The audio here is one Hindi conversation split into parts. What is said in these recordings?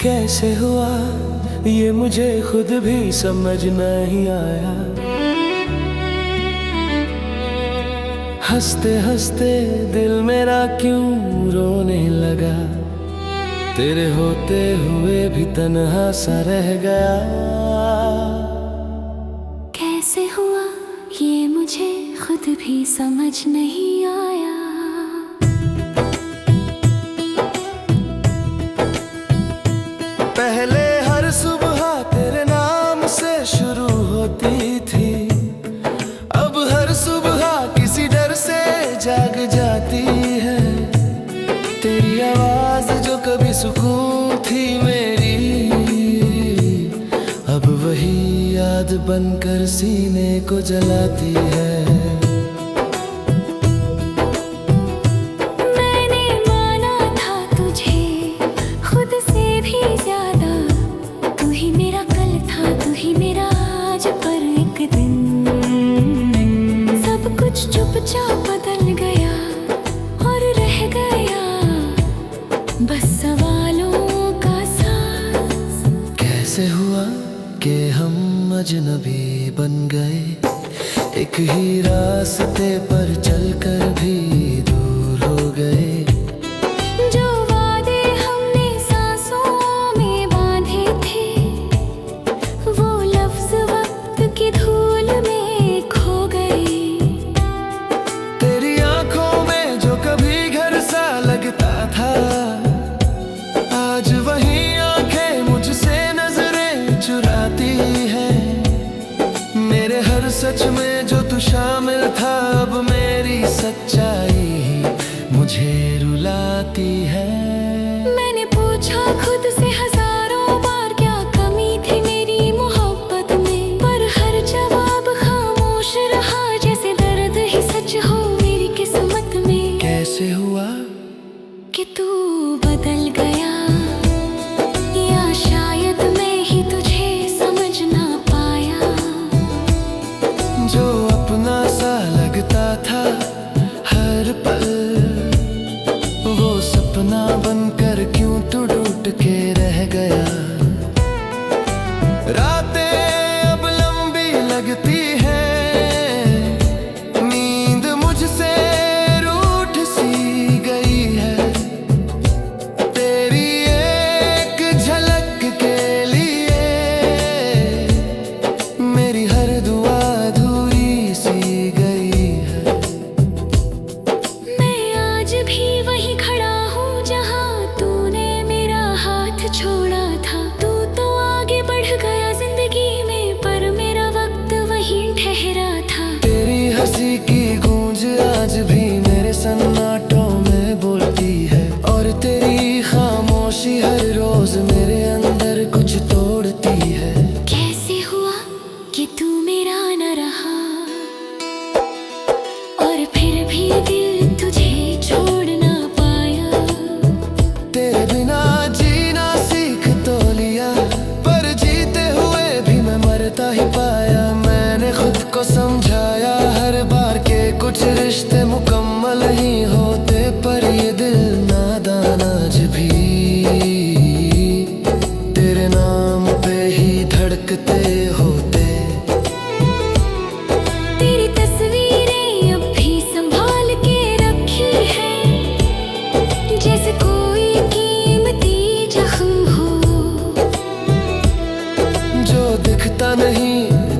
कैसे हुआ ये मुझे खुद भी समझ नहीं आया। हंसते हंसते दिल मेरा क्यों रोने लगा, तेरे होते हुए भी तन्हा सा रह गया। कैसे हुआ ये मुझे खुद भी समझ नहीं आया। पहले हर सुबह तेरे नाम से शुरू होती थी, अब हर सुबह किसी डर से जाग जाती है। तेरी आवाज जो कभी सुकून थी मेरी, अब वही याद बनकर सीने को जलाती है। चुपचाप बदल गया और रह गया बस सवालों का साथ। कैसे हुआ कि हम अजनबी बन गए, एक ही रास्ते पर चलकर भी दूर हो गए। जो वादे हमने सांसों में बांधे थे, वो लफ्ज वक्त की धूल में खो गए। आज वही आंखें मुझसे नजरें चुराती है। मेरे हर सच में जो तू शामिल था, अब मेरी सच्चाई ही मुझे रुलाती है। मैंने पूछा खुद से हजारों बार क्या कमी थी मेरी मोहब्बत में, पर हर जवाब खामोश रहा, जैसे दर्द ही सच हो मेरी किस्मत में। कैसे हुआ कि तू बदल गया, या शायद मैं ही तुझे समझ ना पाया। जो अपना सा लगता था हर पल, वो सपना बनकर क्यों टूट के रह गया। रातें अब लंबी लगती है, नींद मुझसे रूठ सी गई है। तेरी एक झलक के लिए मेरी हर दुआ अधूरी सी गई है। मैं आज भी वहीं खड़ा हूँ जहाँ तूने मेरा हाथ छोड़ा था। तू तो आगे बढ़ गया जिंदगी में, पर मेरा वक्त वहीं ठहरा था। तेरी हंसी की गूंज आज भी मेरे सन्नाटों में बोलती है, और तेरी खामोशी हर रोज मेरे अंदर कुछ तोड़ती है। कैसे हुआ कि तू मेरा न रहा, और फिर भी दिल तुझे छोड़ ना पाया। तेरे बिना जीना सीख तो लिया, पर जीते हुए भी मैं मरता ही पाया। मैंने खुद को समझाया हर बार के कुछ रिश्ते मुकम्मल नहीं होते, पर ये दिल नादान आज भी तेरे नाम पे ही धड़कते होते। तेरी तस्वीरें अब भी संभाल के रखी है, जैसे कोई कीमती जख्म हो जो दिखता नहीं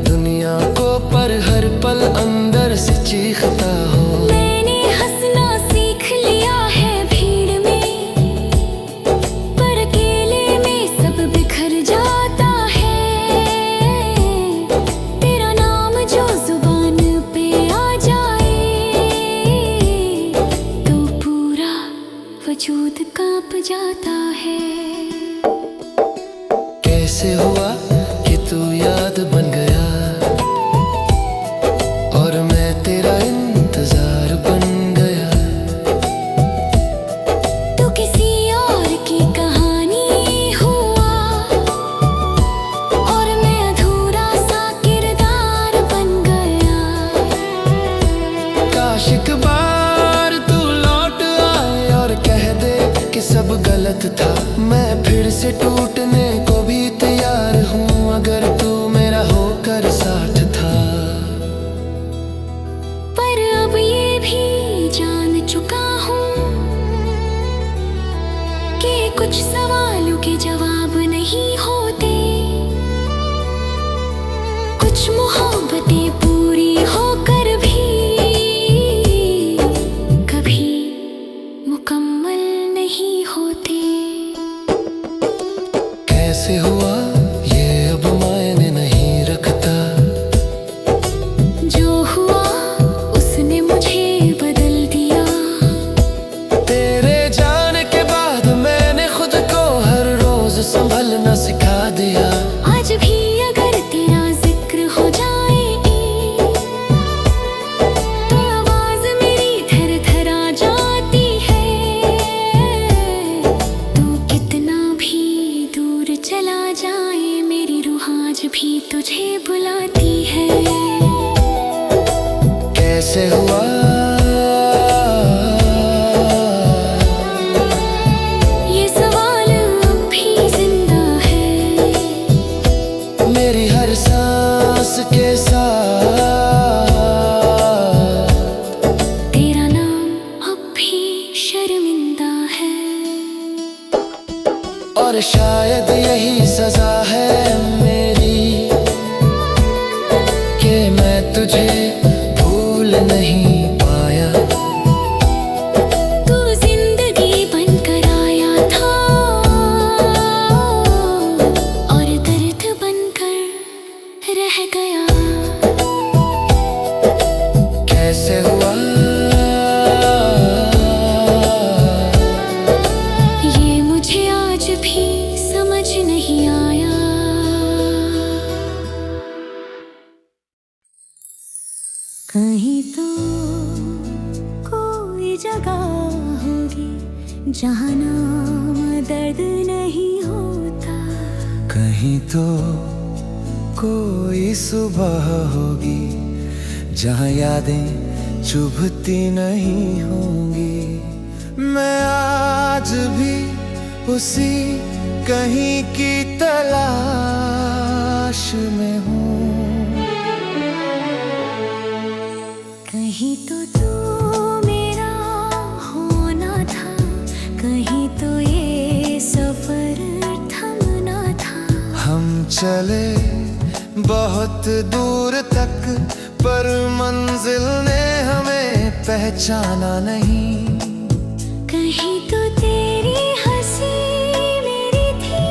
दुनिया को, पर हर पल अंदर से चीखता हो। मैंने हंसना सीख लिया है भीड़ में, पर अकेले में सब बिखर जाता है। तेरा नाम जो जुबान पे आ जाए, तो पूरा वजूद कांप जाता है। कैसे हुआ कि तू याद बन गया, और मैं तेरा इंतजार बन गया। तू किसी और की कहानी हुआ, और मैं अधूरा सा किरदार बन गया। काश एक बार तू लौट आए और कह दे कि सब गलत था, मैं फिर से टूट कुछ सवालों के जवाब नहीं होते, कुछ मोहब्बतें पूरी होकर भी कभी मुकम्मल नहीं होती। कैसे हुआ ये अब मायने नहीं रखता, जो हुआ उसने मुझे बदल दिया। तेरे जाने के बाद मैंने खुद को हर रोज संभलना सिखा दिया। आज भी अगर तेरा जिक्र हो जाए तो आवाज मेरी थर थर आ जाती है। तू कितना भी दूर चला जाए मेरी रूह आज भी तुझे बुलाती है। कैसे हुआ ये सवाल अब भी जिंदा है, मेरी हर सांस के साथ तेरा नाम अब भी शर्मिंदा है। और शायद यही सजा है मेरी कि मैं तुझे भूल नहीं पाया। तू जिंदगी बनकर आया था और दर्द बनकर रह गया। कैसे हुआ ये मुझे आज भी समझ नहीं आया। कहीं तो कोई जगह होगी जहाँ नाम दर्द नहीं होता। कहीं तो कोई सुबह होगी जहाँ यादें चुभती नहीं होंगी। मैं आज भी उसी कहीं की तलाश में हूँ। कहीं तो तू मेरा होना था, कहीं तो ये सफर थमना था। हम चले बहुत दूर तक पर मंजिल ने हमें पहचाना नहीं। कहीं तो तेरी हंसी मेरी थी,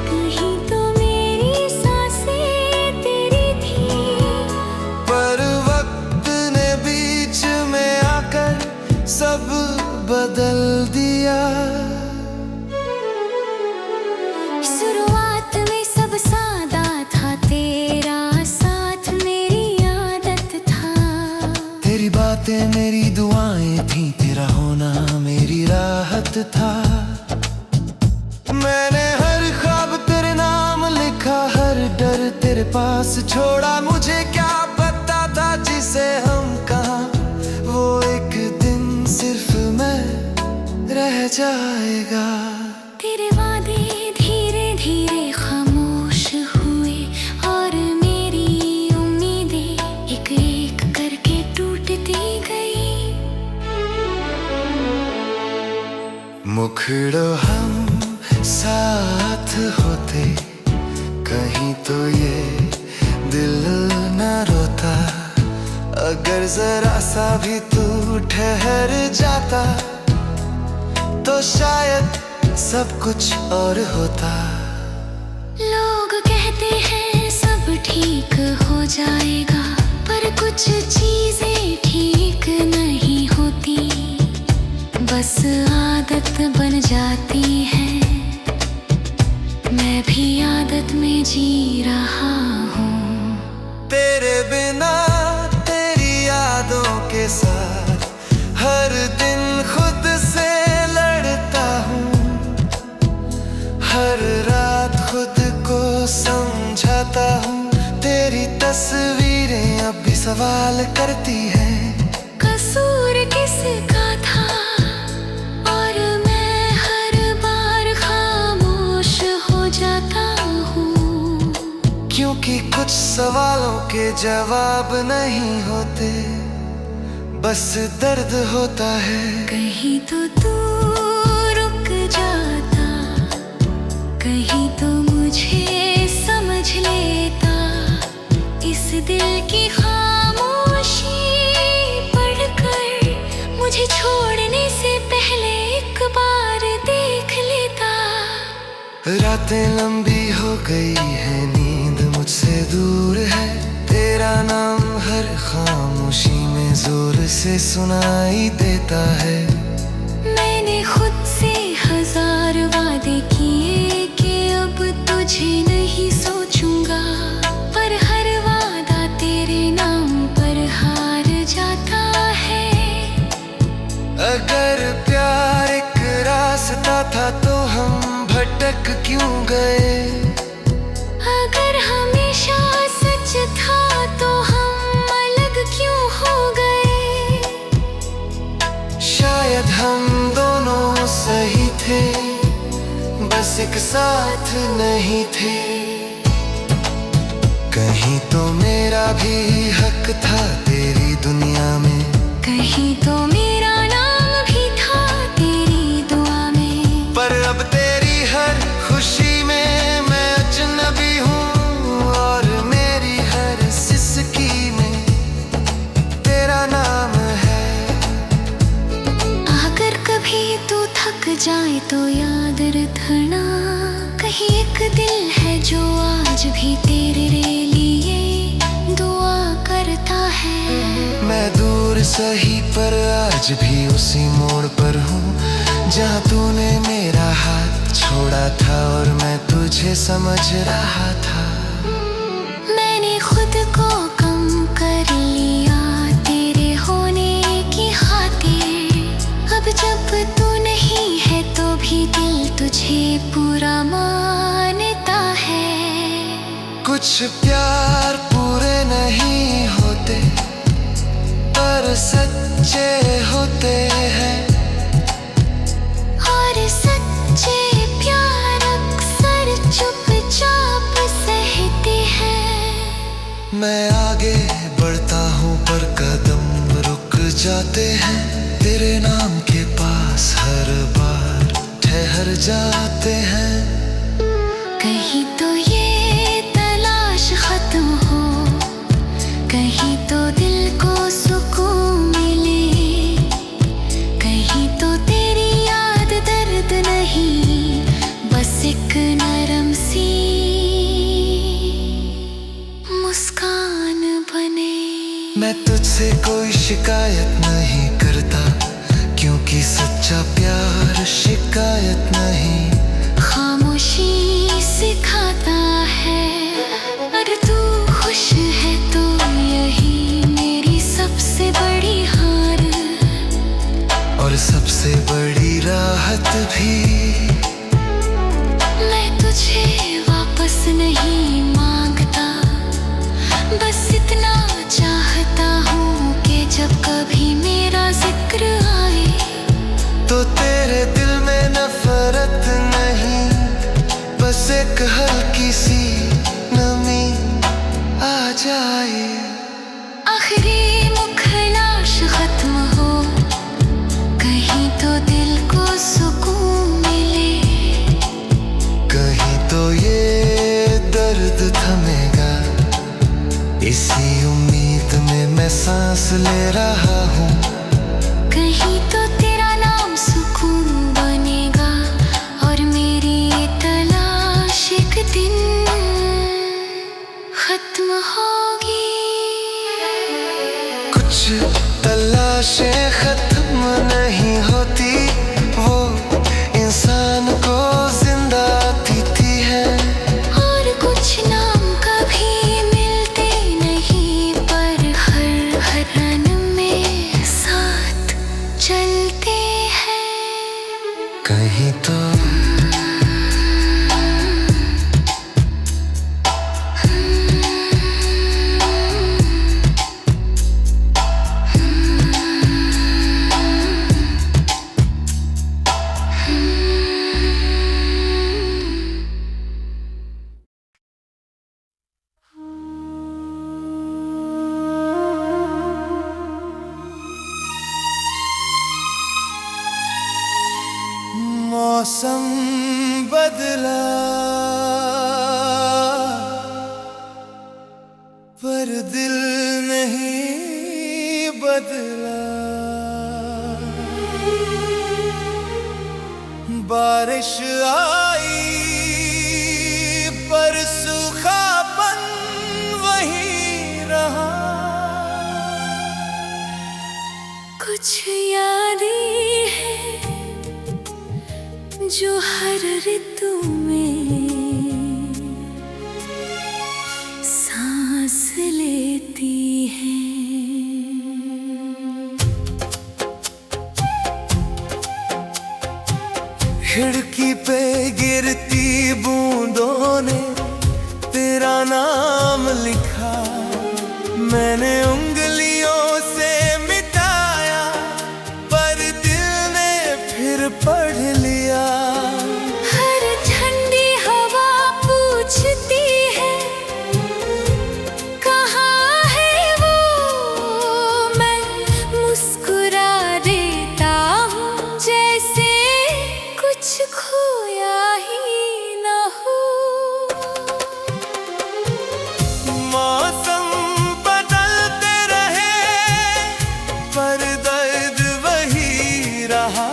कहीं तो मेरी सांसें तेरी थी। पर वक्त ने बीच में आकर सब बदल दिया। शुरुआत में सब सादा था, तेरा साथ मेरी आदत था। तेरी बातें मेरी दुआएं थी, तेरा होना मेरी राहत था। मैंने हर ख्वाब तेरे नाम लिखा, हर डर तेरे पास छोड़ा। मुझे क्या पता था जिसे हम कहा वो एक दिन सिर्फ मैं रह जाएगा। तेरे वादे धीरे धीरे खामोश हुए और मेरी उम्मीदें एक एक करके टूटती गई। मुखड़ो हम साथ होते कहीं तो ये दिल न रोता। अगर जरा सा भी तू ठहर जाता तो शायद सब कुछ और होता। लोग कहते हैं सब ठीक हो जाएगा, पर कुछ चीजें ठीक नहीं होती। बस आदत बन जाती है, मैं भी आदत में जी रहा हूँ। तेरे बिना तेरी यादों के साथ हर दिन खुद से लड़ता हूँ। हर रात खुद को समझाता हूँ। तेरी तस्वीरें अब भी सवाल करती हैं, कसूर किसका था और मैं हर बार खामोश हो जाता हूँ। क्योंकि कुछ सवालों के जवाब नहीं होते, बस दर्द होता है। कहीं तो तू रुक जाता कहीं तो मुझे समझ लेता, इस दिल की खामोशी पढ़कर मुझे छोड़ने से पहले एक बार देख लेता। रातें लंबी हो गई है, नींद मुझसे दूर है, तेरा नाम हर खामोशी में जोर से सुनाई देता है। मैंने खुद से 1000 वादे किए कि अब तुझे नहीं सोचूंगा, पर हर वादा तेरे नाम पर हार जाता है। अगर प्यार एक रास्ता था तो हम भटक क्यों गए? अगर हमेशा सच था तो हम अलग क्यों हो गए? शायद हम दोनों सही थे, बस एक साथ नहीं थे। कहीं तो मेरा भी हक था तेरी दुनिया में, कहीं तो मेरा नाम भी था तेरी दुआ में, पर अब तेरी हर खुशी में मैं अजनबी हूँ, और मेरी हर सिसकी में तेरा नाम है। अगर कभी तू थक जाए तो याद रखना, कहीं एक दिल है जो आज भी तेरे लिए दुआ करता है। मैं दूर सही पर आज भी उसी मोड़ पर हूँ, जहाँ तूने मेरा हाथ छोड़ा था और मैं तुझे समझ रहा था। मैंने खुद को कम कर लिया तेरे होने की खातिर, अब जब तू नहीं है तो भी दिल तुझे पूरा मानता है। कुछ प्यार पूरे नहीं होते पर सच्चे होते हैं, और सच्चे प्यार अक्सर चुपचाप सहते हैं। मैं आगे बढ़ता हूँ पर कदम रुक जाते हैं, तेरे नाम के पास हर बार ठहर जाते हैं। कहीं तो ये तलाश खत्म हो, कहीं तो दिल को सुकून मिले, कहीं तो तेरी याद दर्द नहीं, बस एक नरम सी मुस्कान बने। मैं तुझसे कोई शिकायत नहीं करता, क्योंकि सच्चा प्यार शिकायत नहीं। खामोशी सिखाता है, अगर तू खुश है तो यही मेरी सबसे बड़ी हार, और सबसे बड़ी राहत भी। मैं तुझे वापस नहीं मांगता, बस इतना चाहता हूँ कि जब कभी मेरा जिक्र आए तो तेरे दिल में नफरत नहीं, बस एक हल्की सी नमी आ जाए। आखिरी मुखलाश खत्म हो, कहीं तो दिल को सुकून मिले, कहीं तो ये दर्द थमेगा, इसी उम्मीद में मैं सांस ले रहा हूँ। कहीं तो तेरा नाम सुकून बनेगा, और मेरी ये तलाश एक दिन खत्म होगी। कुछ तलाशें खत्म नहीं होती, वो इंसान को जिंदा देती है। और कुछ नाम कभी मिलते नहीं, पर हर रन में साथ चलते हैं। कहीं तो मौसम बदला। बदला। बारिश आई पर सूखापन वहीं रहा। कुछ यादें हैं जो हर ऋतु में सांस लेती हैं। खिड़की पे गिरती बूंदों ने तेरा नाम लिखा। मैंने उंगलियों से मिटाया पर दिल ने फिर पढ़ लिया। हर ठंडी हवा पूछती है कहाँ है वो। मैं मुस्कुरा देता हूँ जैसे कुछ खोया ही न हो। मौसम बदलते रहे पर दर्द वही रहा।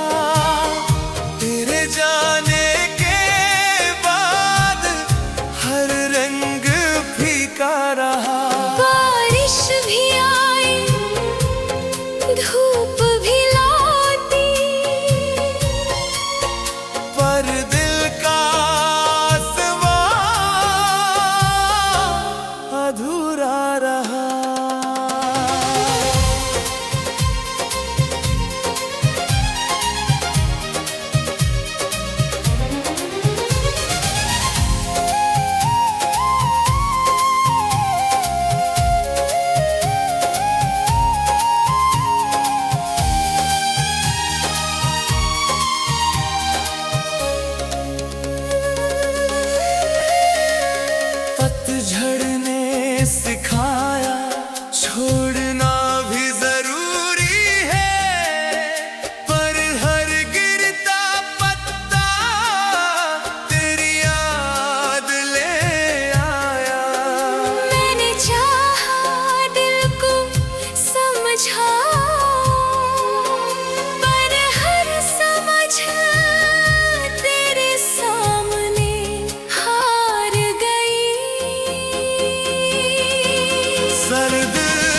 तेरे जाने के बाद हर रंग फीका रहा। बारिश भी आई धूप भी लौटी पर दिल का आसमां अधूरा रहा। पतझड़ ने सिखाया छोड़ना भी जरूरी है। पर हर गिरता पत्ता तेरी याद ले आया। मैंने चाहा दिल को समझा पर हर समझ तेरे सामने हार गई। सर्द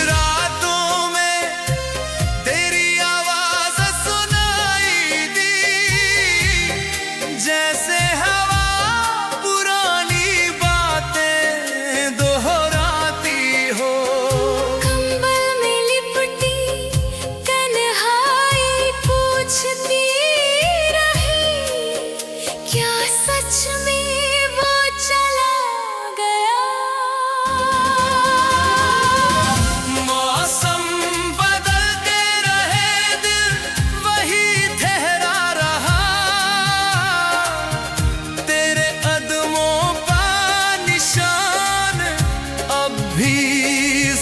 रातों में तेरी आवाज सुनाई दी। जैसे हवा पुरानी बातें दोहराती हो। कंबल में लिपटी तन्हाई पूछती रही क्या सच में वो चला गया। मौसम बदलते रहे दिल वही ठहरा रहा। तेरे कदमों का निशान अब भी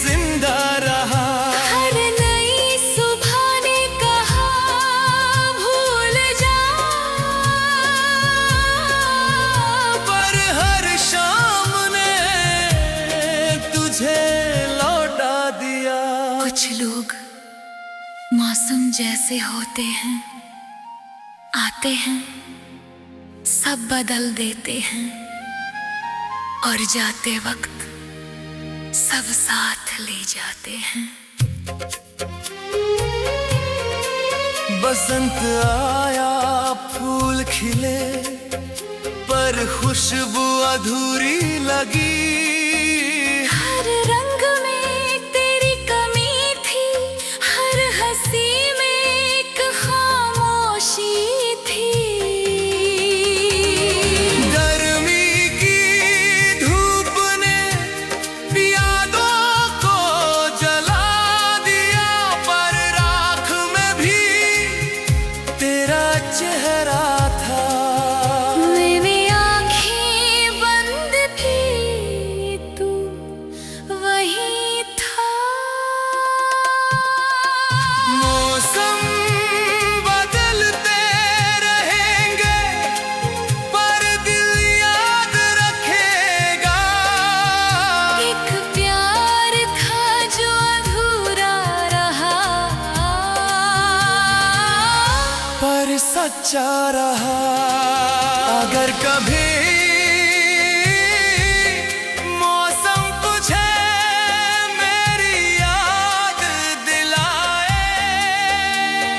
जिंदा रहा। हर नई सुबह ने कहा भूल जा पर हर शाम ने तुझे लौटा दिया। कुछ लोग मौसम जैसे होते हैं, आते हैं सब बदल देते हैं और जाते वक्त सब साथ ले जाते हैं। बसंत आया फूल खिले पर खुशबू अधूरी लगी। हर रंग में तेरी कमी थी, हर हंसी में एक खामोशी थी। गर्मी की धूप ने यादों को जला दिया पर राख में भी तेरा चेहरा था। मैंने आंखें बंद की सच्चा रहा। अगर कभी मौसम तुझे मेरी याद दिलाए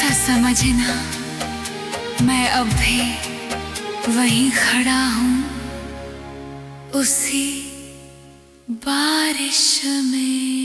तो समझना मैं अब भी वहीं खड़ा हूँ उसी बारिश में।